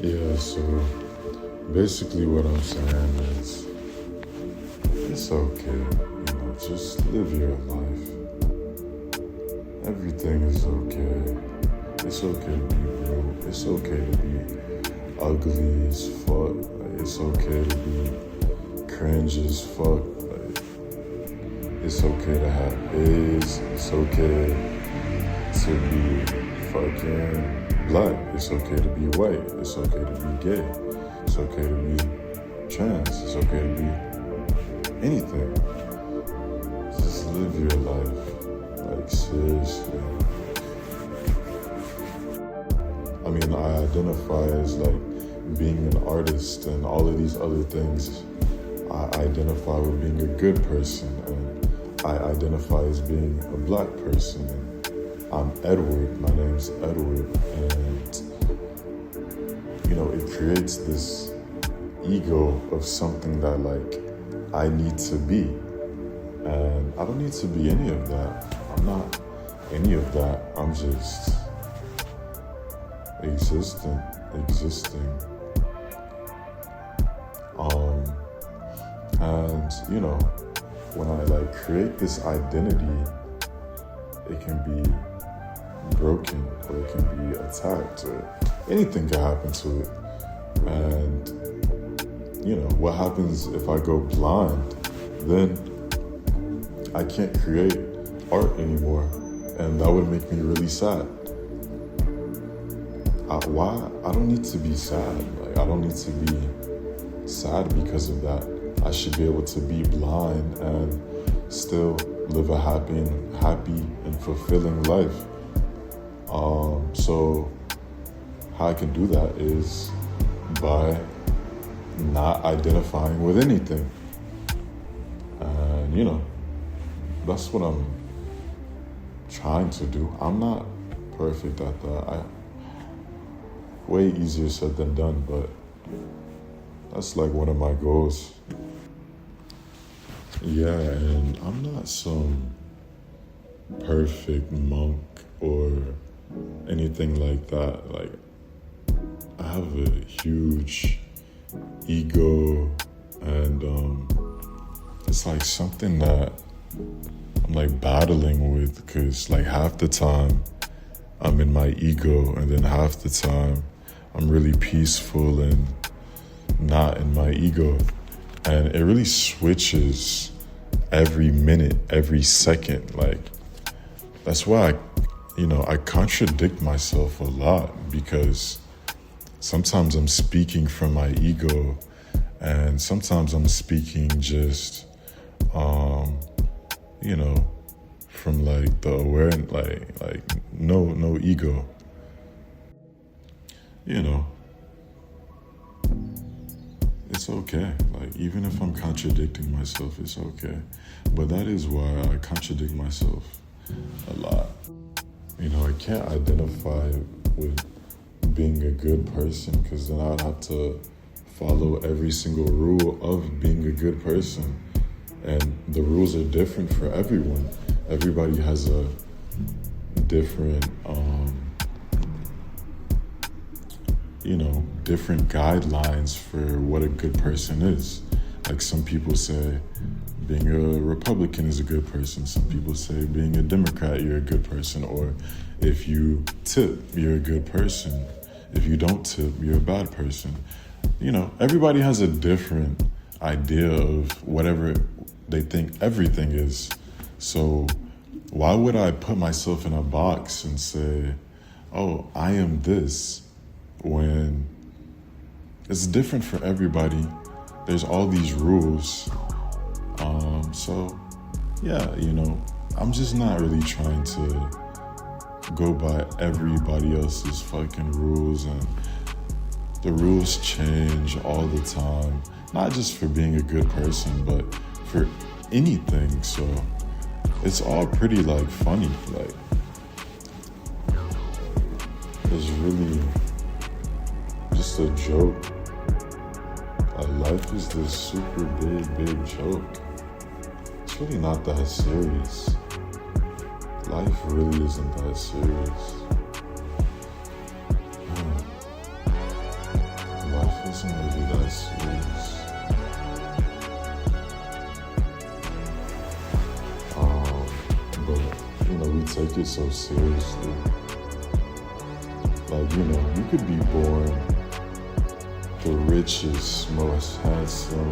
Yeah, so basically what I'm saying is it's okay, just live your life. Everything is okay. It's okay to be broke. It's okay to be ugly as fuck. It's okay to be cringe as fuck. It's okay to have AIDS. It's okay to be fucking black. It's okay to be white. It's okay to be gay. It's okay to be trans. It's okay to be anything. Just live your life. Like, seriously. I mean, I identify as like being an artist and all of these other things. I identify with being a good person, and I identify as being a black person. And I'm Edward. My name's Edward, and it creates this ego of something that like I need to be, and I don't need to be any of that. I'm not any of that. I'm just existing. And when I like create this identity, it can be broken, or it can be attacked, or anything can happen to it. And what happens if I go blind? Then I can't create art anymore, and that would make me really sad. Why? I don't need to be sad. Like, I don't need to be sad because of that. I should be able to be blind and still live a happy and fulfilling life. So how I can do that is by not identifying with anything. And that's what I'm trying to do. I'm not perfect at that. Way easier said than done, but that's like one of my goals. Yeah, and I'm not some perfect monk or anything like that. Like, I have a huge ego, and it's like something that I'm like battling with, because like half the time I'm in my ego, and then half the time I'm really peaceful and not in my ego. And it really switches every minute, every second. Like, that's why I contradict myself a lot, because sometimes I'm speaking from my ego, and sometimes I'm speaking just, from like the awareness, like no ego. It's okay. Like, even if I'm contradicting myself, it's okay. But that is why I contradict myself a lot. I can't identify with being a good person, because then I'd have to follow every single rule of being a good person. And the rules are different for everyone. Everybody has a different, different guidelines for what a good person is. Like, some people say being a Republican is a good person. Some people say being a Democrat, you're a good person. Or if you tip, you're a good person. If you don't tip, you're a bad person. Everybody has a different idea of whatever they think everything is. So why would I put myself in a box and say, oh, I am this, when it's different for everybody? There's all these rules. So yeah, I'm just not really trying to go by everybody else's fucking rules, and the rules change all the time, not just for being a good person, but for anything. So it's all pretty like funny. Like, it's really just a joke. Life is this super big joke. It's really not that serious. Life really isn't that serious. wasn't really that serious. But we take it so seriously. Like, you could be born the richest, most handsome,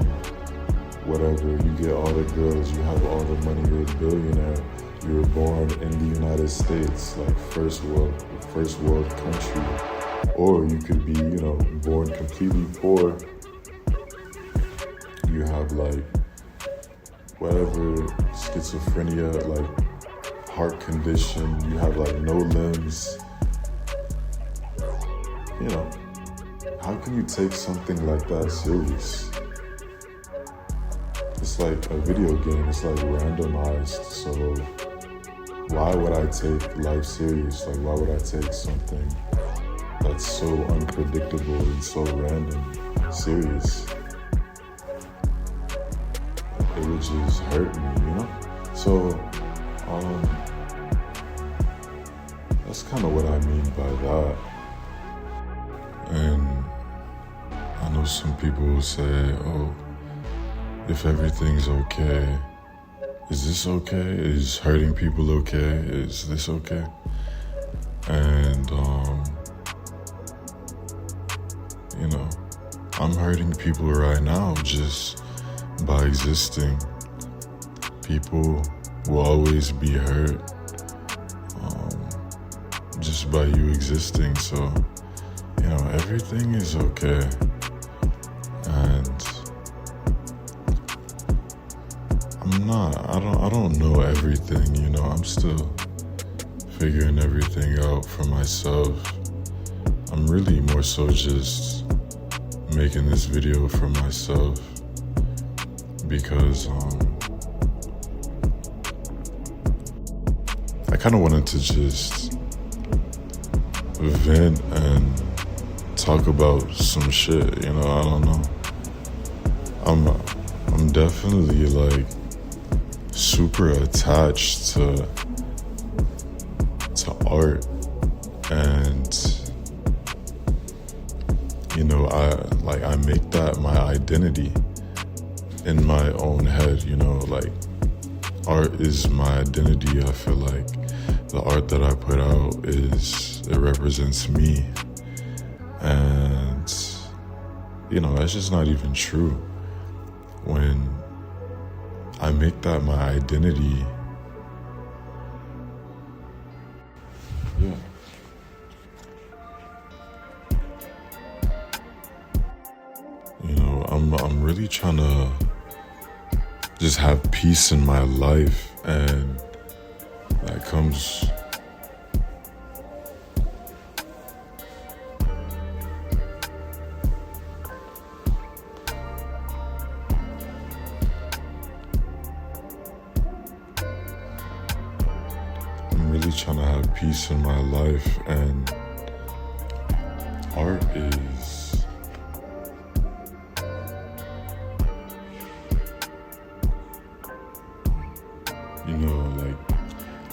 whatever. You get all the girls, you have all the money, you're a billionaire. You were born in the United States, like first world country. Or you could be, born completely poor. You have like whatever, schizophrenia, like heart condition, you have like no limbs. How can you take something like that serious? It's like a video game, it's like randomized, so why would I take life serious? Like, why would I take something that's so unpredictable and so random serious? It would just hurt me, So, that's kind of what I mean by that. And I know some people will say, oh, if everything's okay, is this okay? Is hurting people okay? Is this okay? And, I'm hurting people right now just by existing. People will always be hurt just by you existing. So, everything is okay. And I don't know everything, I'm still figuring everything out for myself. I'm really more so just making this video for myself because I kind of wanted to just vent and talk about some shit, I don't know. I'm definitely like super attached to art, and I make that my identity in my own head, like art is my identity. I feel like the art that I put out it represents me, and that's just not even true. When I make that my identity, yeah. I'm really trying to just have peace in my life, and that comes trying to have peace in my life, and art is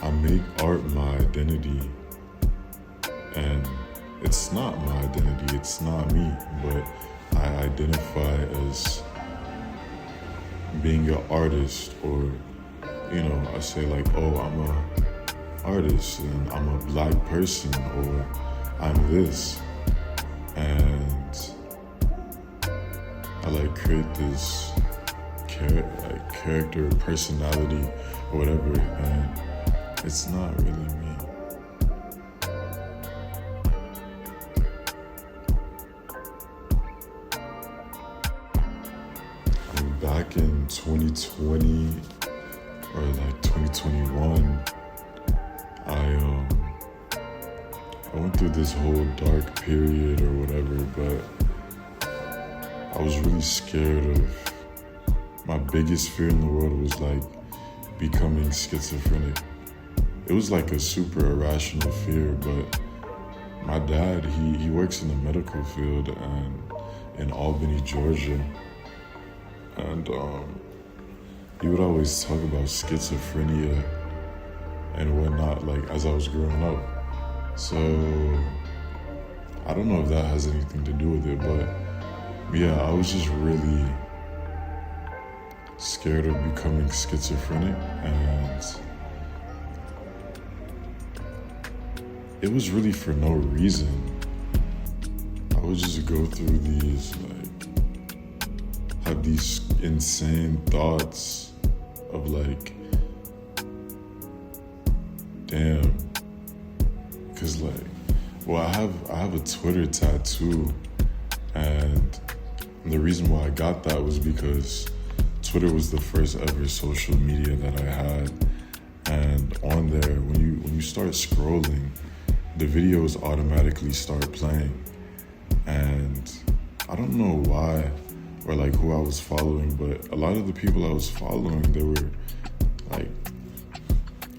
I make art my identity, and it's not my identity, it's not me, but I identify as being an artist, or I say like, oh, I'm a artist and I'm a black person, or I'm this, and I create this character, personality, or whatever, and it's not really me. Back in 2020 or 2021, I went through this whole dark period or whatever, but I was really scared of, my biggest fear in the world was becoming schizophrenic. It was a super irrational fear, but my dad, he works in the medical field and in Albany, Georgia, and he would always talk about schizophrenia and whatnot, as I was growing up. So I don't know if that has anything to do with it, but Yeah, I was just really scared of becoming schizophrenic, and it was really for no reason. I would just go through these, have these insane thoughts of damn, cause I have a Twitter tattoo, and the reason why I got that was because Twitter was the first ever social media that I had, and on there, when you start scrolling, the videos automatically start playing, and I don't know why or who I was following, but a lot of the people I was following, they were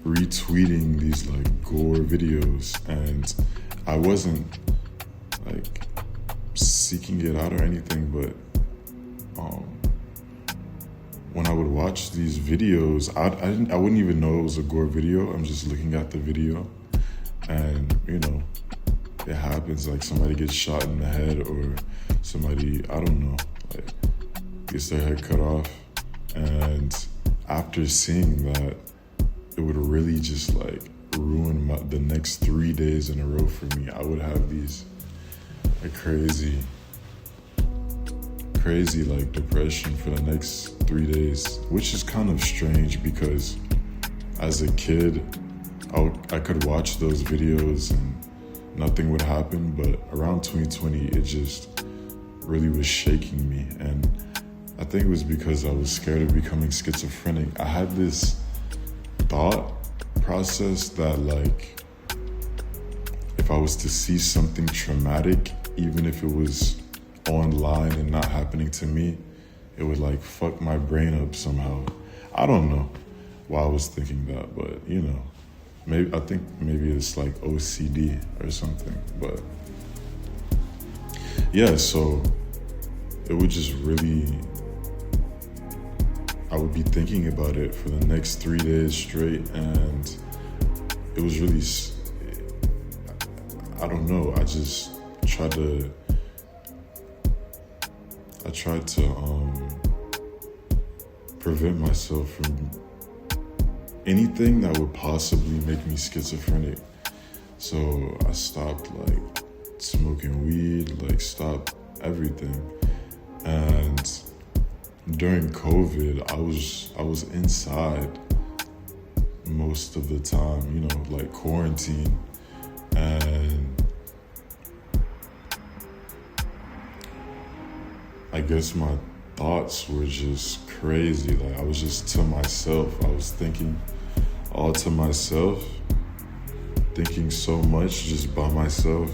retweeting these gore videos, and I wasn't seeking it out or anything, but when I would watch these videos, I wouldn't even know it was a gore video. I'm just looking at the video, and it happens, somebody gets shot in the head, or somebody, I don't know, gets their head cut off, and after seeing that, it would really just ruin the next 3 days in a row for me. I would have these crazy depression for the next 3 days, which is kind of strange because as a kid, I could watch those videos and nothing would happen, but around 2020, it just really was shaking me, and I think it was because I was scared of becoming schizophrenic. I had this thought process that if I was to see something traumatic, even if it was online and not happening to me, it would fuck my brain up somehow. I don't know why I was thinking that, but I think maybe it's OCD or something, but yeah, so it would just really, I would be thinking about it for the next 3 days straight, and it was really, I don't know, I tried to prevent myself from anything that would possibly make me schizophrenic. So I stopped smoking weed, stopped everything. And during COVID, I was inside most of the time, quarantine, and I guess my thoughts were just crazy. I was just to myself. I was thinking all to myself, thinking so much just by myself.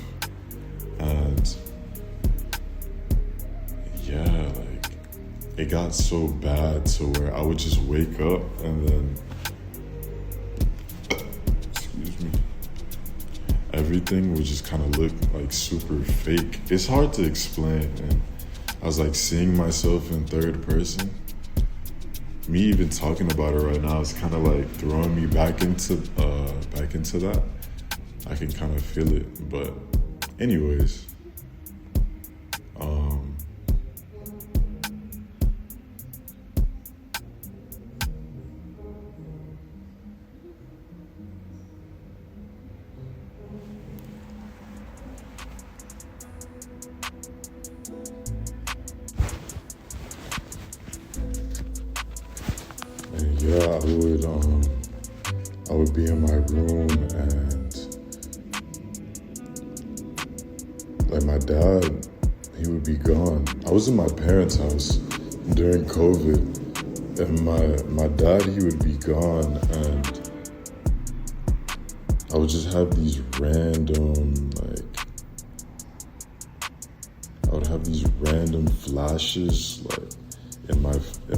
And yeah, it got so bad to where I would just wake up and then, excuse me, everything would just kind of look super fake. It's hard to explain, and I was seeing myself in third person. Me even talking about it right now is kind of throwing me back into that. I can kind of feel it, but anyways, and yeah, I would be in my room, and my dad, he would be gone. I was in my parents' house during COVID, and my dad, he would be gone, and I would just have these random flashes in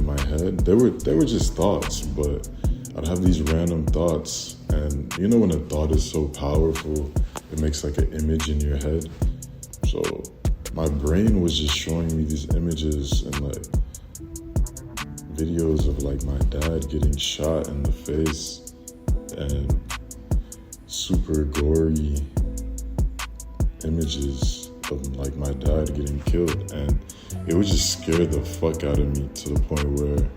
my head. They were just thoughts, but I'd have these random thoughts, and when a thought is so powerful, it makes an image in your head. So my brain was just showing me these images and videos of my dad getting shot in the face, and super gory images, like my dad getting killed, and it would just scare the fuck out of me to the point where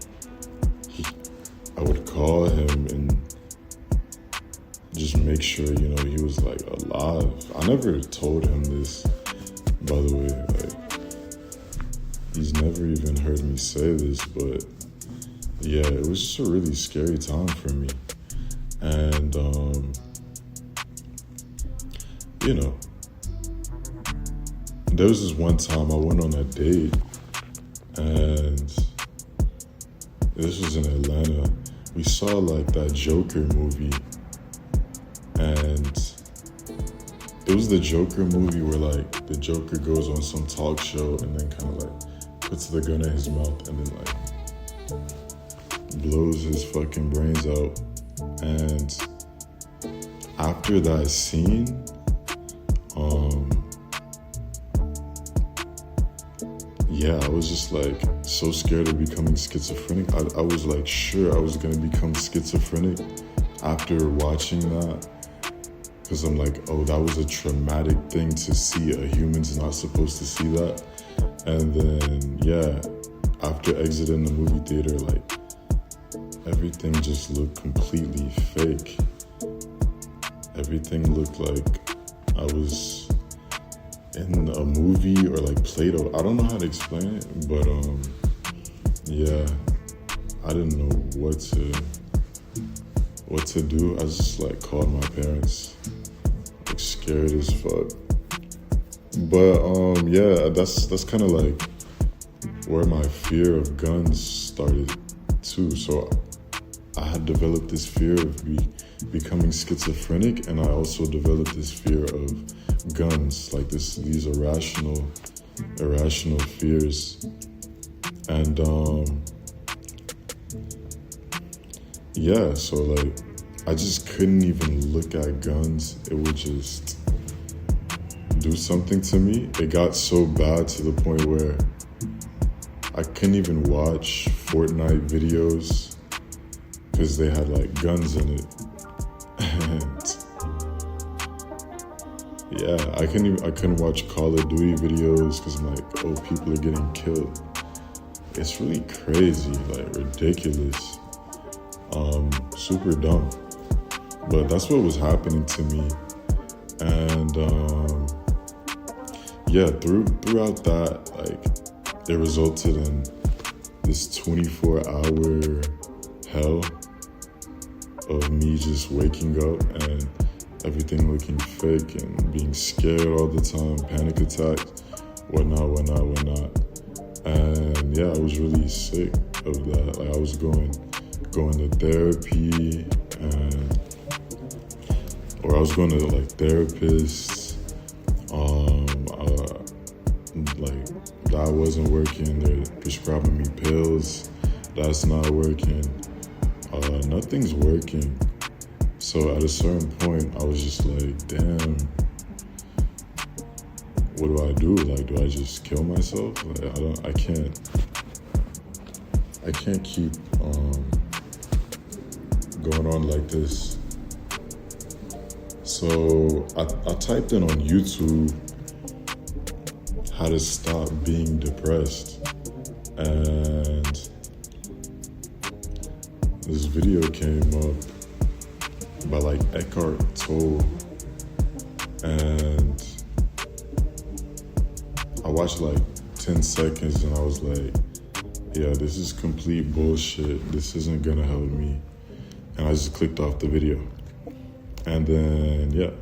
I would call him and just make sure, you know, he was like alive. I never told him this, by the way. Like, he's never even heard me say this, but yeah, it was just a really scary time for me. And you know, there was this one time I went on a date, and this was in Atlanta. We saw like that Joker movie, and it was the Joker movie where like the Joker goes on some talk show and then kind of like puts the gun in his mouth and then like blows his fucking brains out. And after that scene, yeah, I was just like so scared of becoming schizophrenic. I was like sure I was gonna become schizophrenic after watching that, because I'm like, oh, that was a traumatic thing to see. A human's not supposed to see that. And then yeah, after exiting the movie theater, like everything just looked completely fake. Everything looked like I was in a movie or like Play-Doh. I don't know how to explain it, but yeah, I didn't know what to do. I just like called my parents, like scared as fuck. But yeah, that's kind of like where my fear of guns started too. So I had developed this fear of becoming schizophrenic, and I also developed this fear of guns, like these irrational fears. And yeah, so like I just couldn't even look at guns. It would just do something to me. It got so bad to the point where I couldn't even watch Fortnite videos because they had like guns in it. And yeah, I couldn't watch Call of Duty videos because I'm like, oh, people are getting killed. It's really crazy, like ridiculous, super dumb. But that's what was happening to me. And yeah, throughout that, like it resulted in this 24-hour hell of me just waking up and everything looking fake and being scared all the time, panic attacks, whatnot. And yeah, I was really sick of that. Like I was going to therapy, or I was going to like therapists. Like that wasn't working. They're prescribing me pills. That's not working. Nothing's working. So at a certain point, I was just like, damn, what do I do? Like, do I just kill myself? Like, I can't keep going on like this. So I typed in on YouTube how to stop being depressed, and this video came up by like Eckhart Tolle, and I watched like 10 seconds and I was like, yeah, this is complete bullshit. This isn't gonna help me. And I just clicked off the video. And then, yeah,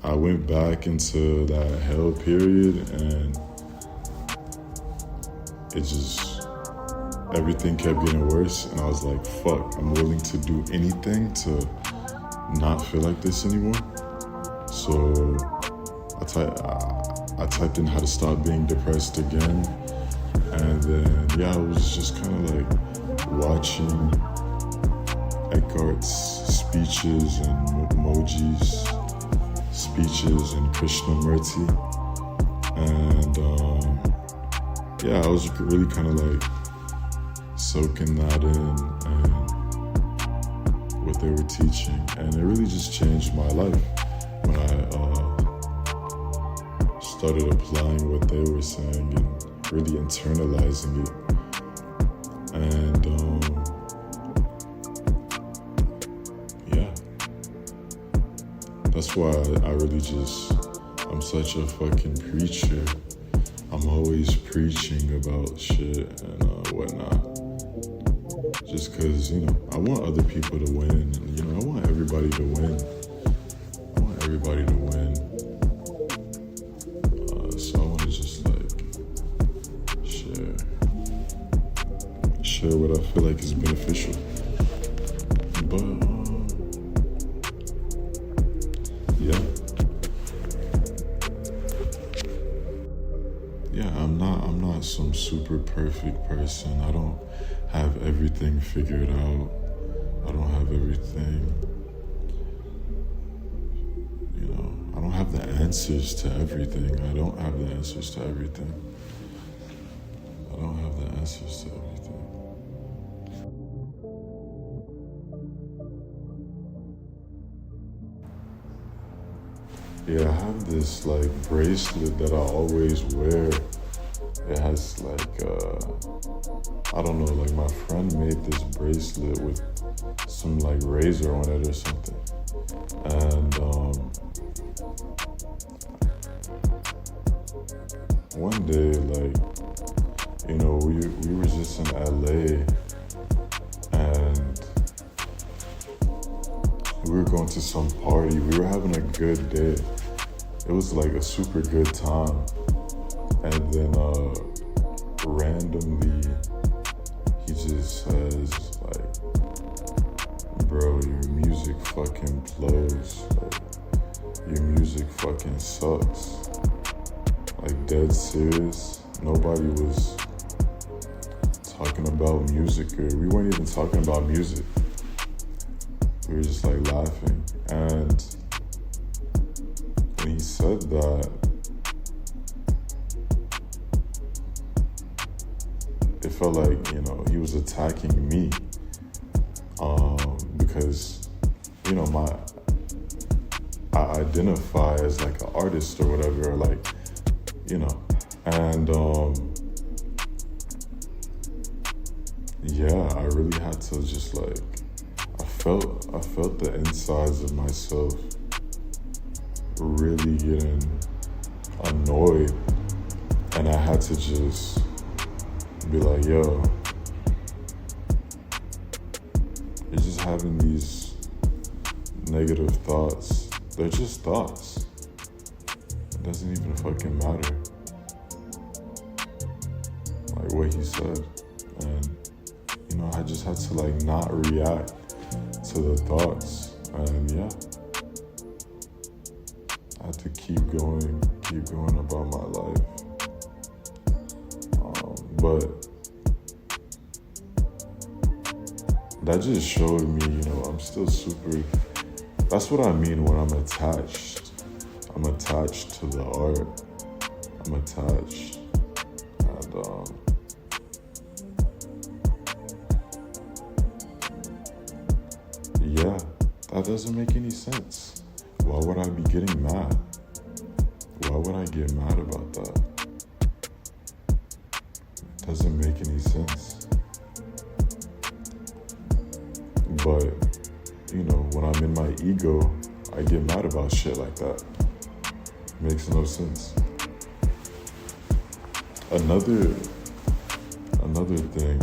I went back into that hell period, and it just, everything kept getting worse. And I was like, fuck, I'm willing to do anything to not feel like this anymore. So I typed in how to stop being depressed again. And then, yeah, I was just kind of like watching Eckhart's speeches and Moji's speeches and Krishnamurti. And yeah, I was really kind of like soaking that in and what they were teaching. And it really just changed my life when I started applying what they were saying and really internalizing it. And yeah, that's why I really I'm such a fucking preacher. I'm always preaching about shit and whatnot. Just cause, I want other people to win. And, I want everybody to win. I want everybody to win. So I want to just share what I feel like is beneficial. But I'm not some super perfect person. I don't have everything figured out. I don't have everything. I don't have the answers to everything. I don't have the answers to everything. I don't have the answers to everything. Yeah, I have this bracelet that I always wear. It has I don't know, my friend made this bracelet with some razor on it or something. And one day, we were just in LA and we were going to some party. We were having a good day. It was a super good time. And then randomly he just says bro, your music fucking blows. Your music fucking sucks. Dead serious. Nobody was talking about music, or we weren't even talking about music. We were just laughing. And when he said that, it felt he was attacking me. Because, I identify as an artist or whatever, and I really had to just I felt the insides of myself really getting annoyed, and I had to just be yo, you're just having these negative thoughts. They're just thoughts. It doesn't even fucking matter. What he said. And, I just had to not react to the thoughts. And I had to keep going about my life. But that just showed me, I'm still super, that's what I mean when I'm attached. I'm attached to the art. I'm attached. And, that doesn't make any sense. Why would I be getting mad? Why would I get mad about that? Doesn't make any sense. But, when I'm in my ego, I get mad about shit like that. Makes no sense. Another thing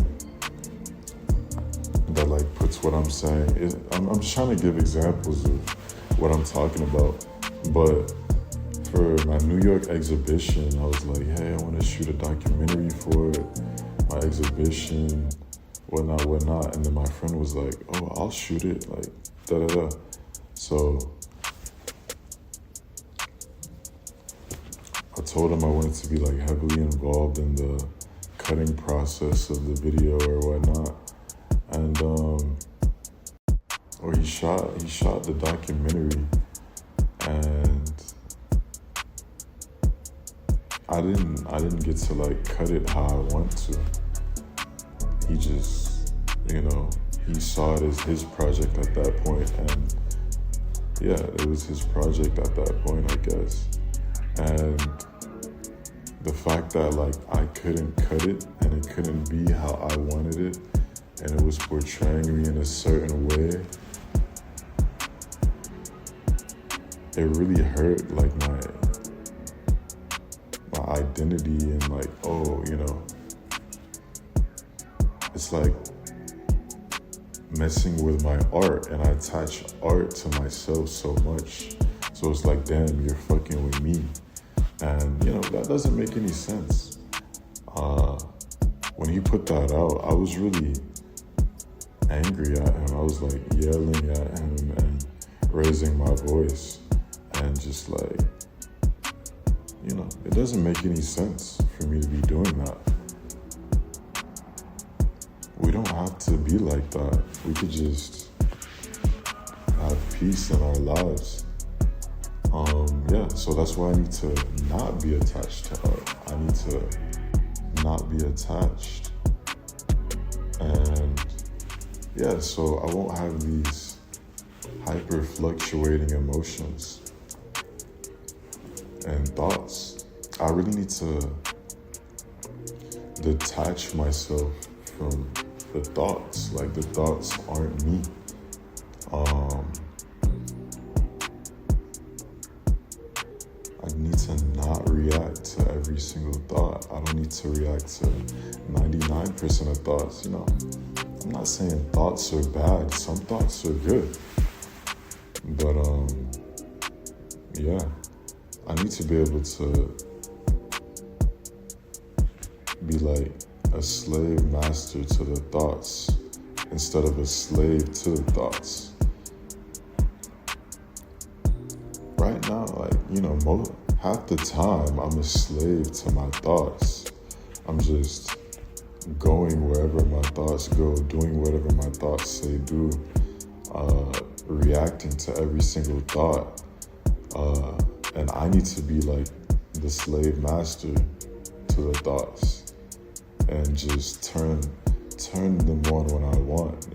that puts what I'm saying is, I'm just trying to give examples of what I'm talking about. But for my New York exhibition, I was hey, I want to shoot a documentary for my exhibition, whatnot. And then my friend was oh, I'll shoot it, da-da-da. So I told him I wanted to be heavily involved in the cutting process of the video or whatnot. And he shot the documentary, and I didn't get to cut it how I want to. He just, he saw it as his project at that point, and it was his project at that point, I guess. And the fact that like I couldn't cut it and it couldn't be how I wanted it, and it was portraying me in a certain way, it really hurt like my identity, and like, oh, it's like messing with my art, and I attach art to myself so much. So it's like, damn, you're fucking with me. And, that doesn't make any sense. When he put that out, I was really angry at him. I was like yelling at him and raising my voice. And just like, it doesn't make any sense for me to be doing that. We don't have to be like that. We could just have peace in our lives. So that's why I need to not be attached to art. I need to not be attached. And so I won't have these hyper fluctuating emotions and thoughts. I really need to detach myself from the thoughts. Like, the thoughts aren't me. I need to not react to every single thought. I don't need to react to 99% of thoughts. I'm not saying thoughts are bad. Some thoughts are good. But I need to be able to be like a slave master to the thoughts instead of a slave to the thoughts. Right now, half the time I'm a slave to my thoughts. I'm just going wherever my thoughts go, doing whatever my thoughts say do, reacting to every single thought. And I need to be like the slave master to the thoughts and just turn them on when I want,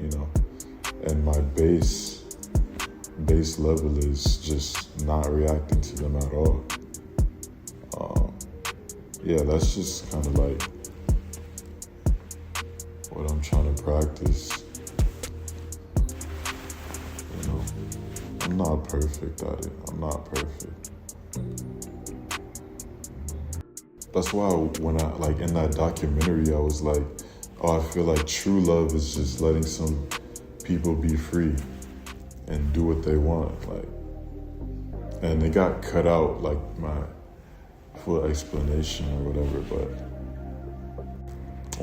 And my base level is just not reacting to them at all. That's just kind of like what I'm trying to practice. I'm not perfect at it. I'm not perfect. That's why when I, in that documentary, I was like, I feel like true love is just letting some people be free and do what they want. And it got cut out, my full explanation or whatever, but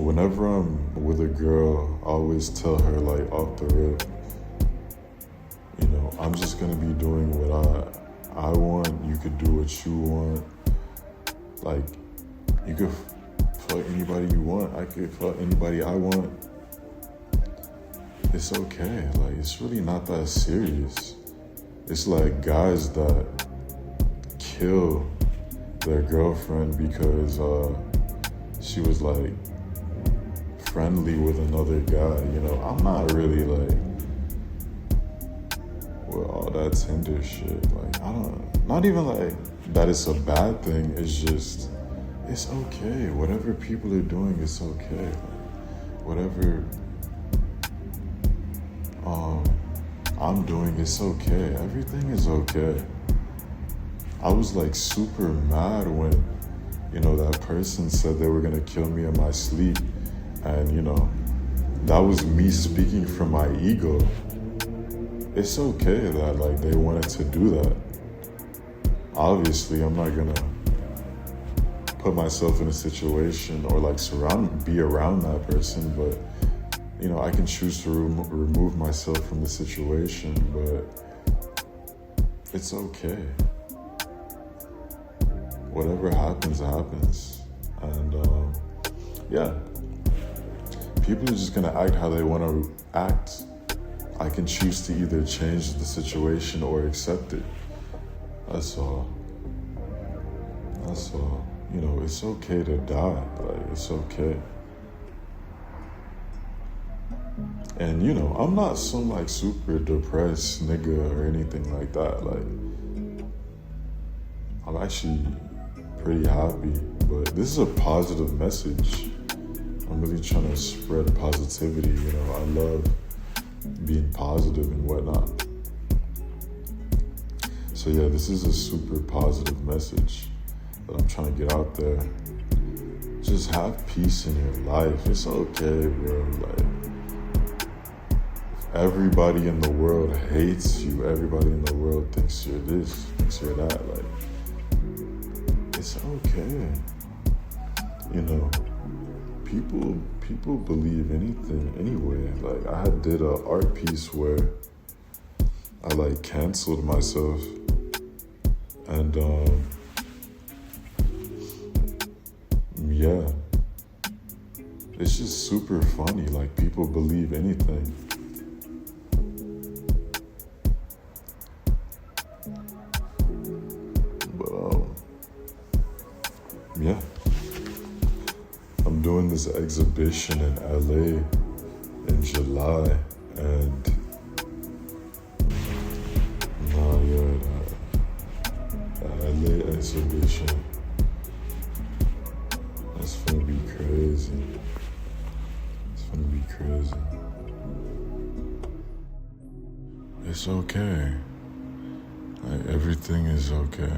whenever I'm with a girl, I always tell her, off the rip, I'm just gonna be doing what I want. You could do what you want. You could fuck anybody you want. I could fuck anybody I want. It's okay. It's really not that serious. It's like guys that kill their girlfriend because she was friendly with another guy. I'm not really with all that Tinder shit. Not even that it's a bad thing. It's just, it's okay. Whatever people are doing, it's okay. Whatever I'm doing, it's okay. Everything is okay. I was super mad when, that person said they were gonna kill me in my sleep. And, that was me speaking from my ego. It's okay that they wanted to do that. Obviously, I'm not gonna put myself in a situation or be around that person, but I can choose to remove myself from the situation, but it's okay. Whatever happens, happens. And people are just gonna act how they want to act. I can choose to either change the situation or accept it. That's all. It's okay to die. It's okay. And I'm not some super depressed nigga or anything like that. I'm actually pretty happy. But this is a positive message. I'm really trying to spread positivity, you know. I love being positive and whatnot. So yeah, this is a super positive message that I'm trying to get out there. Just have peace in your life. It's okay, bro. Like, everybody in the world hates you. Everybody in the world thinks you're this, thinks you're that. Like, it's okay. You know, people believe anything anyway. Like, I did an art piece where I like canceled myself, and yeah, it's just super funny. Like, people believe anything. But yeah, I'm doing this exhibition in LA in July, and LA exhibition, that's gonna be crazy. It's gonna be crazy. It's okay. Like, everything is okay.